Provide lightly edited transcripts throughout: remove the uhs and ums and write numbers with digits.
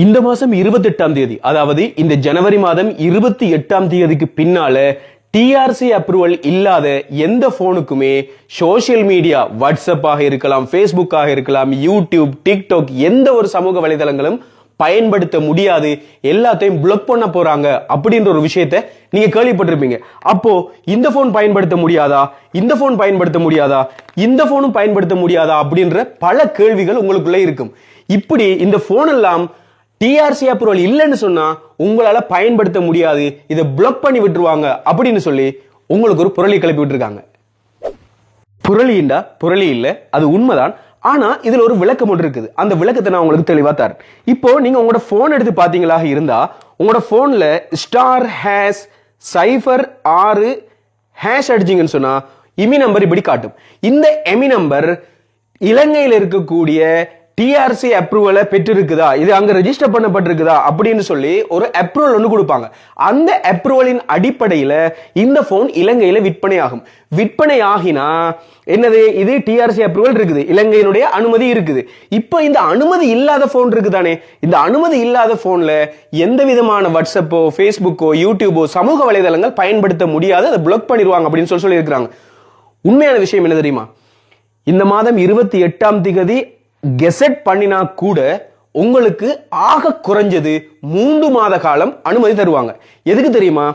இந்த மாசம் 28ஆம் தேதி, அதாவது இந்த ஜனவரி மாதம் 28ஆம் தேதிக்கு பின்னால டிஆர்சி அப்ரூவல் இல்லாத எந்த போனுக்குமே சோசியல் மீடியா, வாட்ஸ்அப்பாக இருக்கலாம், ஃபேஸ்புக்காக இருக்கலாம், யூடியூப், டிக்டாக், எந்த ஒரு சமூக வலைதளங்களும் பயன்படுத்த முடியாது, எல்லாத்தையும் பிளாக் பண்ண போறாங்க அப்படின்ற ஒரு விஷயத்தை நீங்க கேள்விப்பட்டிருப்பீங்க. அப்போ இந்த போன் பயன்படுத்த முடியாதா, இந்த போன் பயன்படுத்த முடியாதா, இந்த போனும் பயன்படுத்த முடியாதா அப்படின்ற பல கேள்விகள் உங்களுக்குள்ள இருக்கும். இப்படி இந்த போன் எல்லாம் டிஆர்சி அப்ரூவல் இல்லைன்னு சொன்னா உங்களால பயன்படுத்த முடியாது, இதை பிளாக் பண்ணி விட்டுருவாங்க அப்படின்னு சொல்லி உங்களுக்கு ஒரு புரளி கிளப்பி விட்டுருக்காங்க. புரளிண்டா புரளி இல்ல, அது உண்மைதான். ஆனா இதுல ஒரு விளக்கம் ஒன்று இருக்குது. அந்த விளக்கத்தை நான் உங்களுக்கு தெளிவா தரேன். இப்போ நீங்க உங்களோட போன் எடுத்து பாத்தீங்களா இருந்தா, உங்களோட போன்ல *#6 அடிச்சிங்கன்னு சொன்னா இமி நம்பர் இப்படி காட்டும். இந்த எமி நம்பர் இலங்கையில் இருக்கக்கூடிய டிஆர்சி அப்ரூவலை பெற்றிருக்குதா, இது அங்க ரெஜிஸ்டர் பண்ணப்பட்டிருக்குதா அப்படின்னு சொல்லி ஒரு அப்ரூவல் ஒன்று கொடுப்பாங்க. அந்த அப்ரூவலின் அடிப்படையில் இந்த போன் இலங்கையில விற்பனை ஆகும். விற்பனை ஆகினா என்னது, இது டிஆர்சி அப்ரூவல் இருக்குது, இலங்கையினுடைய அனுமதி இருக்குது. இப்போ இந்த அனுமதி இல்லாத போன் இருக்குதானே, இந்த அனுமதி இல்லாத போன்ல எந்த விதமான வாட்ஸ்அப்போ, ஃபேஸ்புக்கோ, யூடியூபோ, சமூக வலைதளங்கள் பயன்படுத்த முடியாது, அதை பிளாக் பண்ணிடுவாங்க அப்படின்னு சொல்லி இருக்கிறாங்க. உண்மையான விஷயம் என்ன தெரியுமா, இந்த மாதம் 28ஆம் தேதி கெசட் பண்ணினா கூட உங்களுக்கு ஆக குறைஞ்சது 3 மாத காலம் அனுமதி தருவாங்க. எதுக்கு தெரியுமா,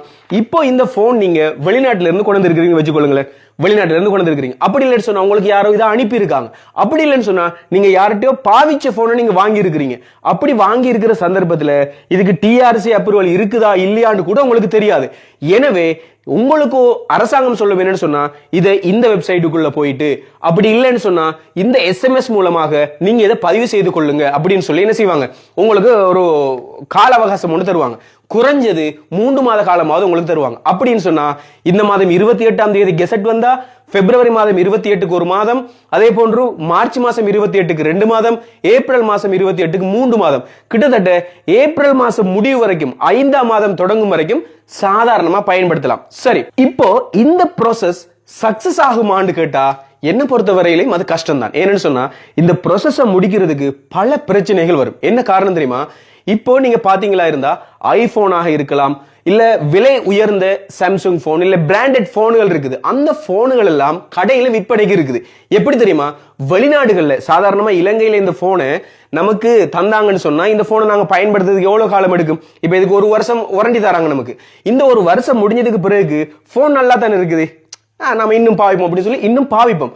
இப்போ இந்த போன் நீங்க வெளிநாட்டில இருந்து கொண்டு வந்திருக்கீங்க வச்சுக்கொள்ளுங்களேன், வெளிநாட்டில இருந்து கொண்டு வந்திருக்கீங்க. அப்படி இல்லைன்னு சொன்னா உங்களுக்கு யாரோ இதை அனுப்பி இருக்காங்க. அப்படி இல்லைன்னு சொன்னா நீங்க யார்கிட்டயோ பாவிச்ச போனை நீங்க வாங்கி இருக்கிறீங்க. அப்படி வாங்கி இருக்கிற சந்தர்ப்பத்துல இதுக்கு டிஆர்சி அப்ரூவல் இருக்குதா இல்லையான்னு கூட உங்களுக்கு தெரியாது. எனவே உங்களுக்கு அரசாங்கம் சொல்ல வேணும்னு சொன்னா இதை இந்த வெப்சைட்டுக்குள்ள போயிட்டு, அப்படி இல்லைன்னு சொன்னா இந்த எஸ்எம்எஸ் மூலமாக நீங்க இதை பதிவு செய்து கொள்ளுங்க அப்படின்னு சொல்லி என்ன செய்வாங்க, உங்களுக்கு ஒரு கால அவகாசம் ஒன்று தருவாங்க. குறைஞ்சது 3 மாத காலமாவது உங்களுக்கு தருவாங்க. அப்படின்னு சொன்னா இந்த மாதம் 28ஆம் தேதி கெசட் வந்தா பிப்ரவரி மாதம் 28க்கு 1 மாதம், அதே போன்று மார்ச் மாசம் 28க்கு 2 மாதம், ஏப்ரல் மாசம் 28க்கு 3 மாதம், கிட்டத்தட்ட ஏப்ரல் மாசம் முடிவு வரைக்கும் 5ஆம் மாதம் தொடங்கும் வரைக்கும் சாதாரணமா பயன்படுத்தலாம். சரி, இப்போ இந்த ப்ராசஸ் சக்சஸ் ஆகுமான்னு கேட்டா என்ன பொறுத்த வரையிலும் அது கஷ்டம் தான். ஏன்னு சொன்னா இந்த ப்ராசஸை முடிக்கிறதுக்கு பல பிரச்சனைகள் வரும். என்ன காரணம் தெரியுமா, இப்போ நீங்க பாத்தீங்களா இருந்தா ஐபோனாக இருக்கலாம், இல்ல விலை உயர்ந்த சாம்சங் போன், இல்ல பிராண்டட் போன்கள் இருக்குது. அந்த போன்கள் எல்லாம் கடையில விற்பனைக்கு இருக்குது. எப்படி தெரியுமா, வெளிநாடுகள்ல சாதாரணமா இலங்கையில இந்த போனை நமக்கு தந்தாங்கன்னு சொன்னா இந்த போனை நாங்க பயன்படுத்துறதுக்கு எவ்வளவு காலம் எடுக்கும். இப்ப இதுக்கு 1 வருஷம் வாரண்டி தராங்க நமக்கு. இந்த 1 வருஷம் முடிஞ்சதுக்கு பிறகு போன் நல்லா தானே இருக்குது, நம்ம இன்னும் பாவிப்போம் அப்படின்னு சொல்லி இன்னும் பாவிப்போம்.